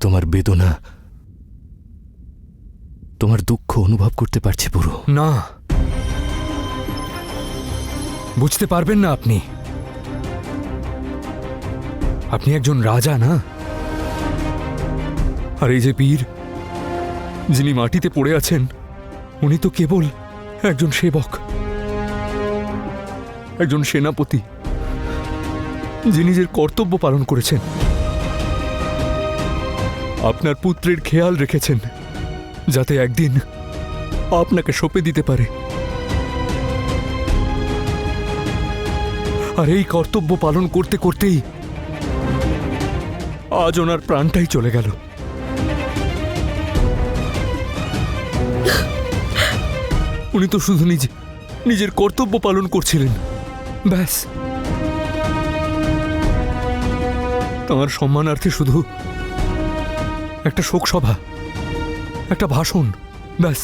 তোমার বেদনা, তোমার দুঃখ অনুভব করতে পারছি পুরো। না, বুঝতে পারবেন না আপনি। আপনি একজন রাজা, না? আর এই যে বীর যিনি মাটিতে পড়ে আছেন, উনি তো কেবল একজন সেবক, একজন সেনাপতি, যিনি নিজের কর্তব্য পালন করেছেন। আপনার পুত্রের খেয়াল রেখেছেন যাতে একদিন আপনাকে সঁপে দিতে পারে। আর এই কর্তব্য পালন করতে করতেই আজ ওনার প্রাণটাই চলে গেল। উনি তো শুধু নিজের কর্তব্য পালন করছিলেন, ব্যাস। তাঁর সম্মানার্থে শুধু একটা শোকসভা, একটা ভাষণ, ব্যাস।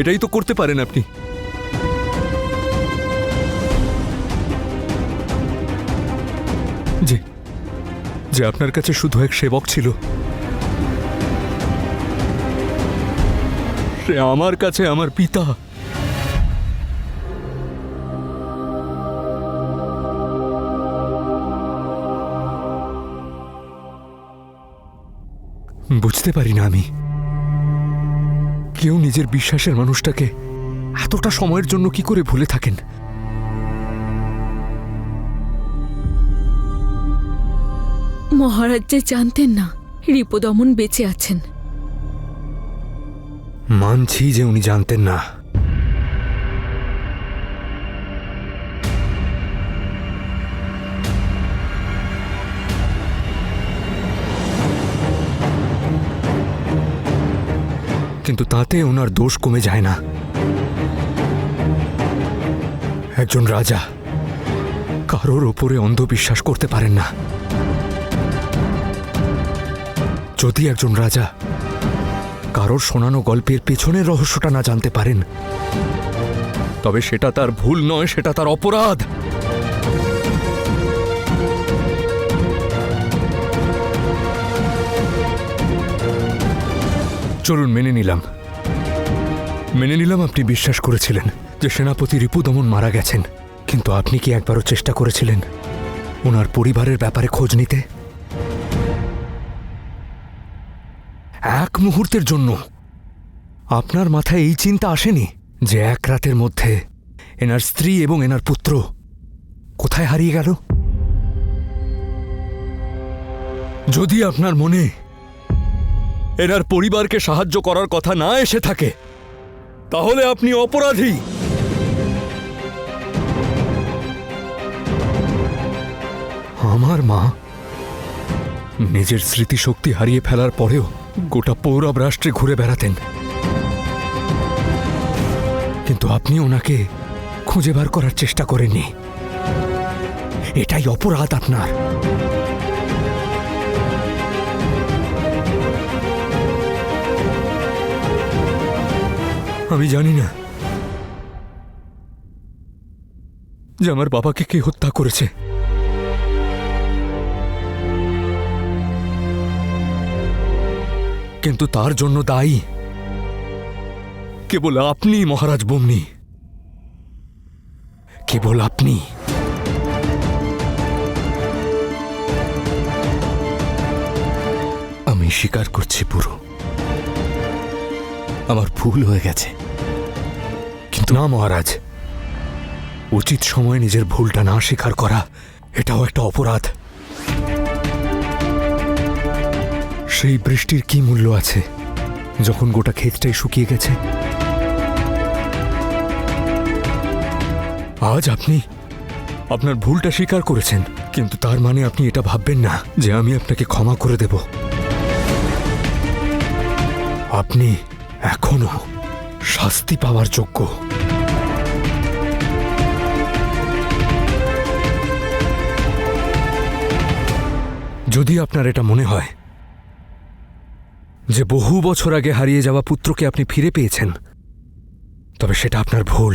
এটাই তো করতে পারেন আপনি। যে আপনার কাছে শুধু এক সেবক ছিল, সে আমার কাছে আমার পিতা। বুঝতে পারি না আমি, কেউ নিজের বিশ্বাসের মানুষটাকে এতটা সময়ের জন্য কি করে ভুলে থাকেন। মহারাজ যে জানতেন না রিপুদমন বেঁচে আছেন। মানছি যে উনি জানতেন না, কিন্তু তাতে ওনার দোষ কমে যায় না। একজন রাজা কারোর ওপরে অন্ধবিশ্বাস করতে পারেন না। যদি একজন রাজা কারোর শোনানো গল্পের পেছনের রহস্যটা না জানতে পারেন, তবে সেটা তার ভুল নয়, সেটা তার অপরাধ। চলুন, মেনে নিলাম আপনি বিশ্বাস করেছিলেন যে সেনাপতি রিপুদমন মারা গেছেন, কিন্তু আপনি কি একবারও চেষ্টা করেছিলেন ওনার পরিবারের ব্যাপারে খোঁজ নিতে? এক মুহূর্তের জন্য আপনার মাথায় এই চিন্তা আসেনি যে এক রাতের মধ্যে এনার স্ত্রী এবং এনার পুত্র কোথায় হারিয়ে গেল? যদি আপনার মনে এনার পরিবারকে সাহায্য করার কথা না এসে থাকে, তাহলে আপনি অপরাধী। আমার মা নিজের স্মৃতিশক্তি হারিয়ে ফেলার পরেও গোটা পৌরব রাষ্ট্রে ঘুরে বেড়াতেন, কিন্তু আপনি ওনাকে খুঁজে বার করার চেষ্টা করেননি। এটাই অপরাধ আপনার। আমি জানি না যে আমার বাবাকে কে হত্যা করেছে, কিন্তু তার জন্য দায়ী কেবল আপনি, মহারাজ বম্নি, কেবল আপনি। আমি স্বীকার করছি পুরো, আমার ভুল হয়ে গেছে। কিন্তু না মহারাজ, উচিত সময়ে নিজের ভুলটা না স্বীকার করা এটাও একটা অপরাধ। সেই বৃষ্টির কি মূল্য আছে যখন গোটা ক্ষেতটাই শুকিয়ে গেছে? আজ আপনি আপনার ভুলটা স্বীকার করেছেন, কিন্তু তার মানে আপনি এটা ভাববেন না যে আমি আপনাকে ক্ষমা করে দেব। আপনি এখনো শাস্তি পাওয়ার যোগ্য। যদি আপনার এটা মনে হয় যে বহু বছর আগে হারিয়ে যাওয়া পুত্রকে আপনি ফিরে পেয়েছেন, তবে সেটা আপনার ভুল।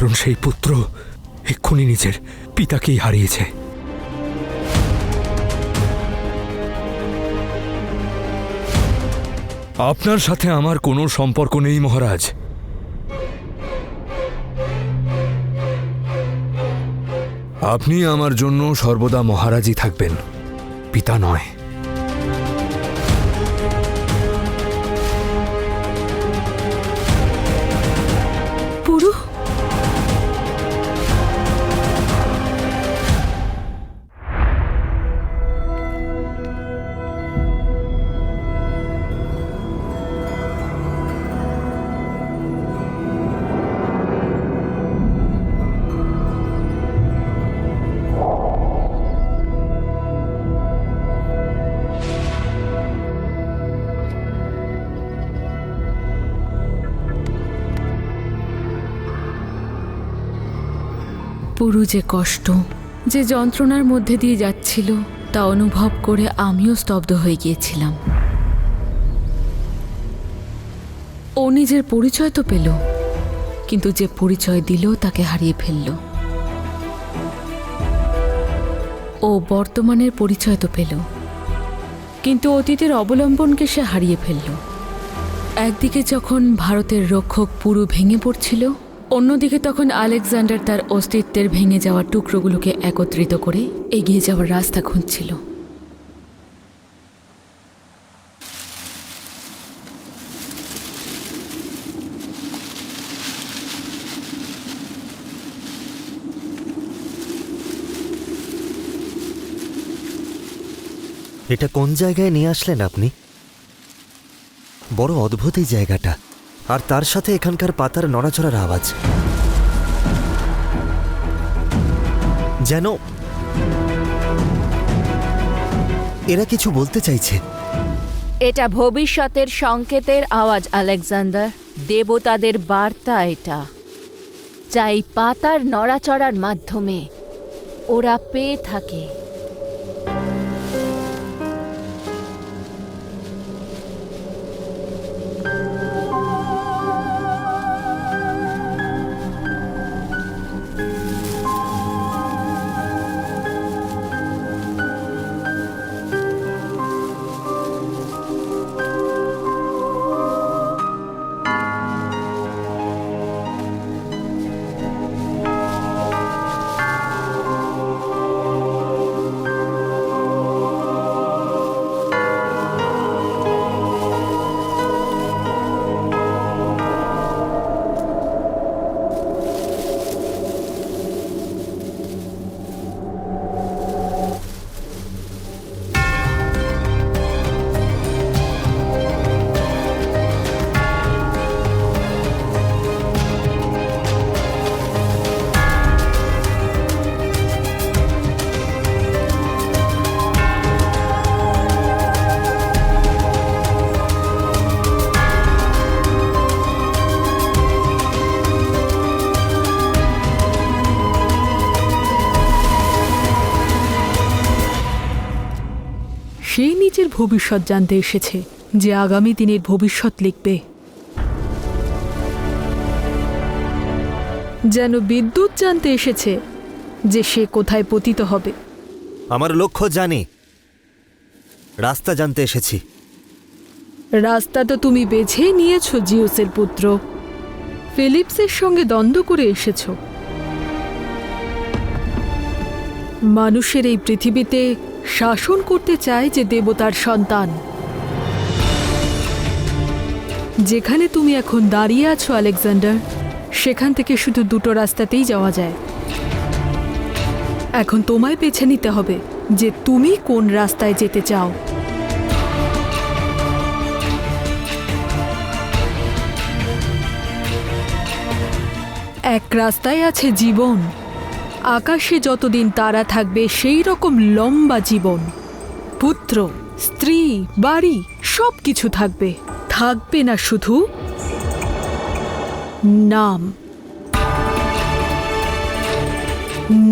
কারণ সেই পুত্র এক্ষুনি নিজের পিতাকেই হারিয়েছে। আপনার সাথে আমার কোনো সম্পর্ক নেই মহারাজ। আপনি আমার জন্য সর্বদা মহারাজই থাকবেন, পিতা নয়। পুরু, পুরু যে কষ্ট, যে যন্ত্রণার মধ্যে দিয়ে যাচ্ছিল তা অনুভব করে আমিও স্তব্ধ হয়ে গিয়েছিলাম। ও নিজের পরিচয় তো পেল, কিন্তু যে পরিচয় দিল তাকে হারিয়ে ফেলল। ও বর্তমানের পরিচয় তো পেল, কিন্তু অতীতের অবলম্বনকে সে হারিয়ে ফেলল। একদিকে যখন ভারতের রক্ষক পুরু ভেঙে পড়ছিল, অন্যদিকে তখন আলেকজান্ডার তার অস্তিত্বের ভেঙে যাওয়া টুকরোগুলোকে একত্রিত করে এগিয়ে যাওয়ার রাস্তা খুঁজছিল। এটা কোন জায়গায় নিয়ে আসলেন আপনি? বড় অদ্ভুত এই জায়গাটা, আর তার সাথে এখানকার পাতার নড়াচড়ার আওয়াজ, যেন এরা কিছু বলতে চাইছে। এটা ভবিষ্যতের সংকেতের আওয়াজ আলেকজান্ডার, দেবতাদের বার্তা এটা, যা এই পাতার নড়াচড়ার মাধ্যমে ওরা পেয়ে থাকে। সে নিজের ভবিষ্যৎ জানতে এসেছে, যে আগামী দিনের ভবিষ্যৎ লিখবে। যেন বিদ্যুৎ জানতে এসেছে যে সে কোথায় পতিত হবে। আমার লক্ষ্য জানি, রাস্তা জানতে এসেছি। রাস্তা তো তুমি বেছে নিয়েছো জিউসের পুত্র, ফিলিপসের সঙ্গে দ্বন্দ্ব করে এসেছো। মানুষের এই পৃথিবীতে শাসন করতে চায় যে দেবতার সন্তান। যেখানে তুমি এখন দাঁড়িয়ে আছো আলেকজান্ডার, সেখান থেকে শুধু দুটো রাস্তাতেই যাওয়া যায়। এখন তোমায় বেছে নিতে হবে যে তুমি কোন রাস্তায় যেতে চাও। এক রাস্তায় আছে জীবন, আকাশে যতদিন তারা থাকবে সেই রকম লম্বা জীবন। পুত্র, স্ত্রী, বাড়ি সব কিছু থাকবে, থাকবে না শুধু নাম।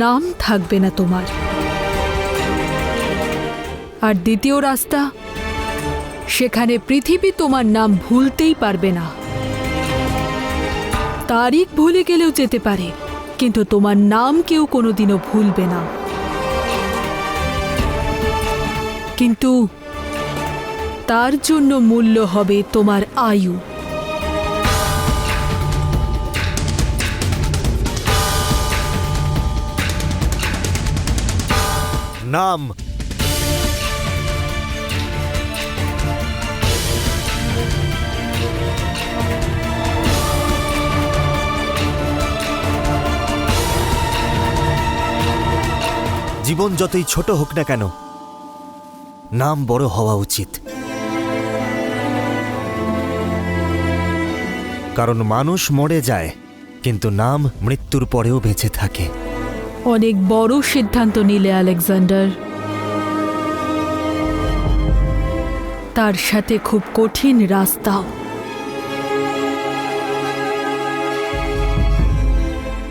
নাম থাকবে না তোমার। আর দ্বিতীয় রাস্তা, সেখানে পৃথিবী তোমার নাম ভুলতেই পারবে না। তারিখ ভুলে গেলেও যেতে পারে, কিন্তু তোমার নাম কেউ কোনোদিনও ভুলবে না। কিন্তু তার জন্য মূল্য হবে তোমার আয়ু। নাম। জীবন যতই ছোট হোক না কেন, নাম বড় হওয়া উচিত। কারণ মানুষ মরে যায়, কিন্তু নাম মৃত্যুর পরেও বেঁচে থাকে। অনেক বড় সিদ্ধান্ত নিলে আলেকজান্ডার, তার সাথে খুব কঠিন রাস্তাও।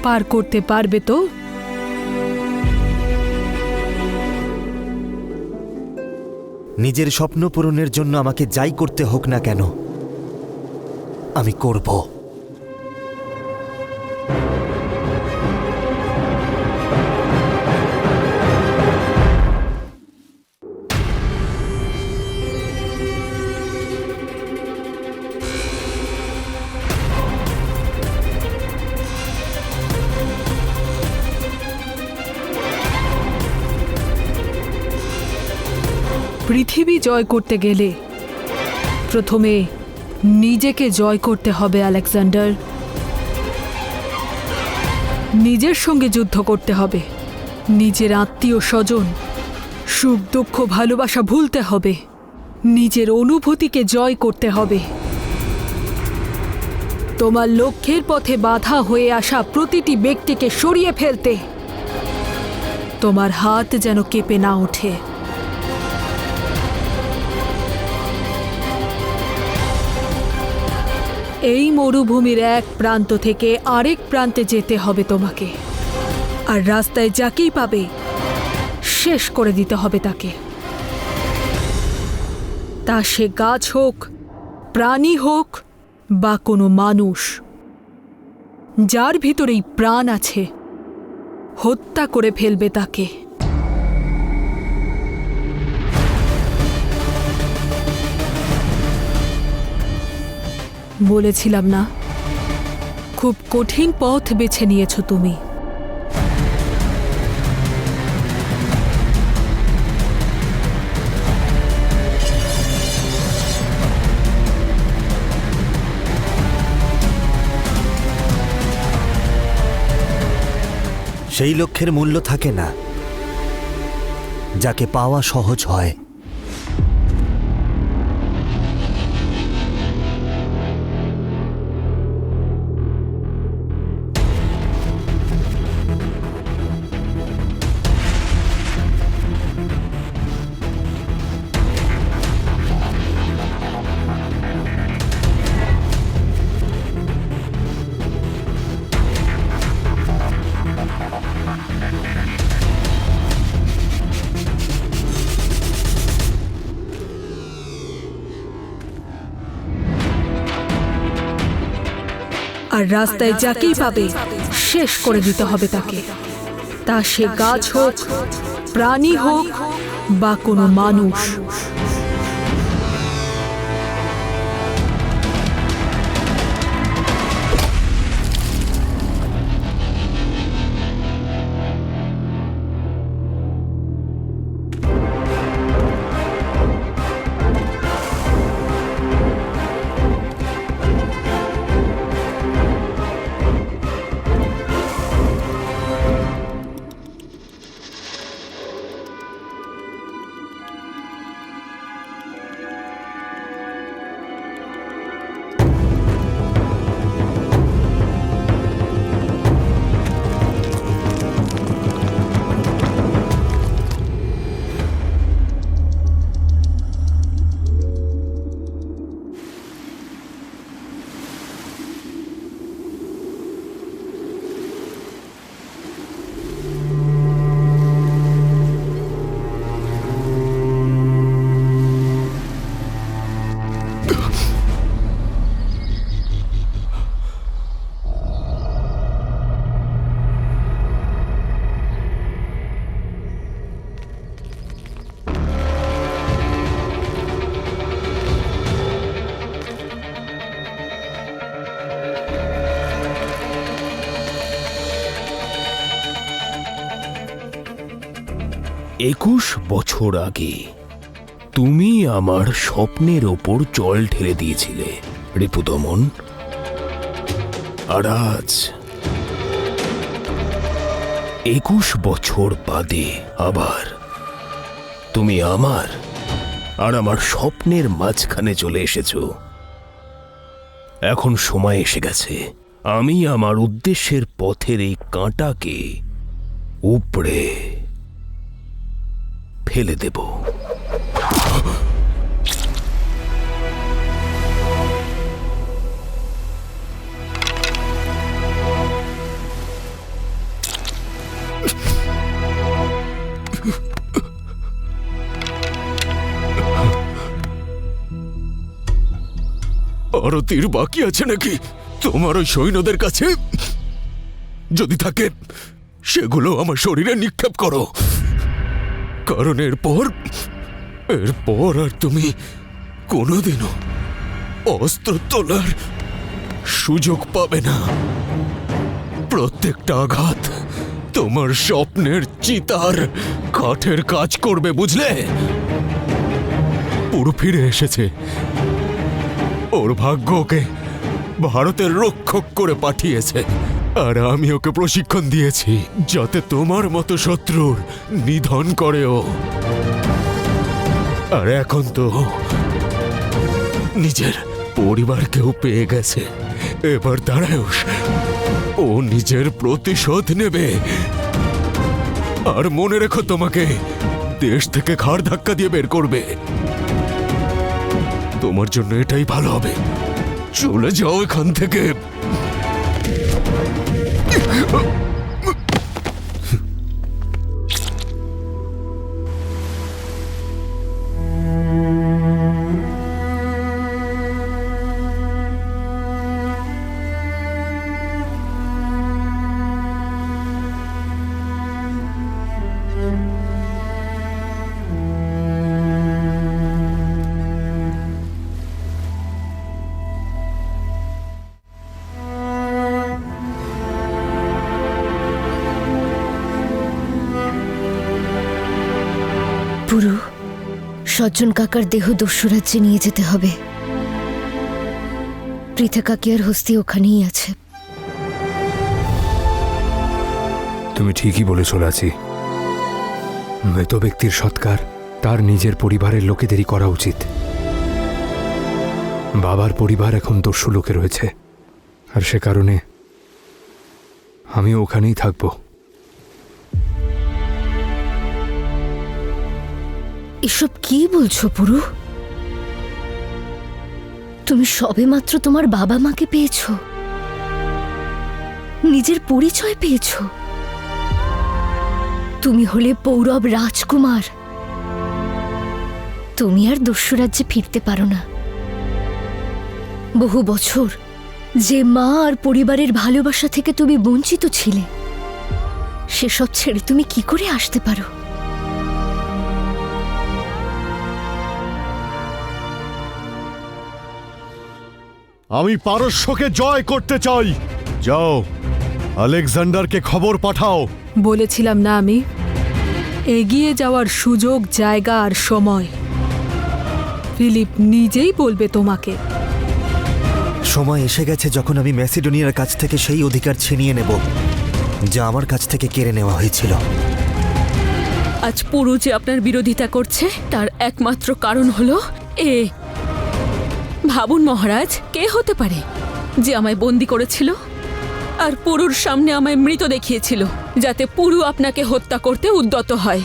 পার করতে পারবে তো? নিজের স্বপ্ন পূরণের জন্য আমাকে যাই করতে হোক না কেন, আমি করব। পৃথিবী জয় করতে গেলে প্রথমে নিজেকে জয় করতে হবে আলেকজান্ডার। নিজের সঙ্গে যুদ্ধ করতে হবে, নিজের আত্মীয় স্বজন, সুখ দুঃখ ভালোবাসা ভুলতে হবে, নিজের অনুভূতিকে জয় করতে হবে। তোমার লক্ষ্যের পথে বাধা হয়ে আসা প্রতিটি ব্যক্তিকে সরিয়ে ফেলতে। তোমার হাত যেন কেঁপে না ওঠে। এই মরুভূমির এক প্রান্ত থেকে আরেক প্রান্তে যেতে হবে তোমাকে, আর রাস্তায় যাকেই পাবে শেষ করে দিতে হবে তাকে। তা সে গাছ হোক, প্রাণী হোক বা কোনো মানুষ, যার ভিতরেই প্রাণ আছে, হত্যা করে ফেলবে তাকে। বলেছিলাম না, খুব কঠিন পথ বেছে নিয়েছো তুমি। সেই লক্ষ্যের মূল্য থাকে না যাকে পাওয়া সহজ হয়। আর রাস্তায় যাকেই পাবে শেষ করে দিতে হবে তাকে। তা সে গাছ হোক, প্রাণী হোক বা কোনো মানুষ। 21 বছর আগে তুমি আমার স্বপ্নের ওপর জল ঢেলে দিয়েছিলে রিপুদমন, আর আজ 21 বছর বাদে আবার তুমি আমার আর আমার স্বপ্নের মাঝখানে চলে এসেছো। এখন সময় এসে গেছে আমি আমার উদ্দেশ্যের পথের এই কাঁটাকে উপড়ে ফেলে দেব। আরো তীর বাকি আছে নাকি তোমার ওই সৈন্যদের কাছে? যদি থাকে সেগুলো আমার শরীরে নিক্ষেপ করো, কারণ এরপর আর তুমি কোনোদিনও অস্ত্র তোলার সুযোগ পাবে না। প্রত্যেকটা আঘাত তোমার স্বপ্নের চিতার কাঠের কাজ করবে, বুঝলে? পুরো ফিরে এসেছে, ওর ভাগ্য ওকে ভারতের রক্ষক করে পাঠিয়েছে, আর আমি ওকে প্রশিক্ষণ দিয়েছি যাতে তোমার মতো শত্রুর নিধন করে ও। আর এখন তো নিজের পরিবারকেও পেয়ে গেছে, এবার দাঁড়ায়স, ও নিজের প্রতিশোধ নেবে। আর মনে রেখো, তোমাকে দেশ থেকে ঘাড় ধাক্কা দিয়ে বের করবে। তোমার জন্য এটাই ভালো হবে, চলে যাও এখান থেকে। পুরু, সজ্জন কাকার দেহ দস্যু রাজ্যে নিয়ে যেতে হবে। পৃথা কাকি আর হস্তি ওখানেই আছে। তুমি ঠিকই বলেছ লাচি, মৃত ব্যক্তির সৎকার তার নিজের পরিবারের লোকেদেরই করা উচিত। বাবার পরিবার এখন দস্যু লোকে রয়েছে, আর সে কারণে আমি ওখানেই থাকবো। এসব কি বলছো পুরু? তুমি সবেমাত্র তোমার বাবা মাকে পেয়েছো, নিজের পরিচয় পেয়েছো। তুমি হলে পৌরব রাজকুমার, তুমি আর দস্যু রাজ্যে ফিরতে পারো না। বহু বছর যে মা আর পরিবারের ভালোবাসা থেকে তুমি বঞ্চিত ছিলে, সেসব ছেড়ে তুমি কি করে আসতে পারো? আমি পারস্যকে জয় করতে চাই। যাও, আলেকজান্ডারকে খবর পাঠাও। বলেছিলাম না আমি, এগিয়ে যাওয়ার সুযোগ, জায়গা আর সময় ফিলিপ নিজেই বলবে তোমাকে। সময় এসে গেছে যখন আমি ম্যাসিডোনিয়ার কাছ থেকে সেই অধিকার ছিনিয়ে নেব যা আমার কাছ থেকে কেড়ে নেওয়া হয়েছিল। আজ পুরু যে আপনার বিরোধিতা করছে তার একমাত্র কারণ হলো এ। ভাবুন মহারাজ, কে হতে পারে যে আমায় বন্দি করেছিল আর পুরুর সামনে আমায় মৃত দেখিয়েছিল, যাতে পুরু আপনাকে হত্যা করতে উদ্যত হয়।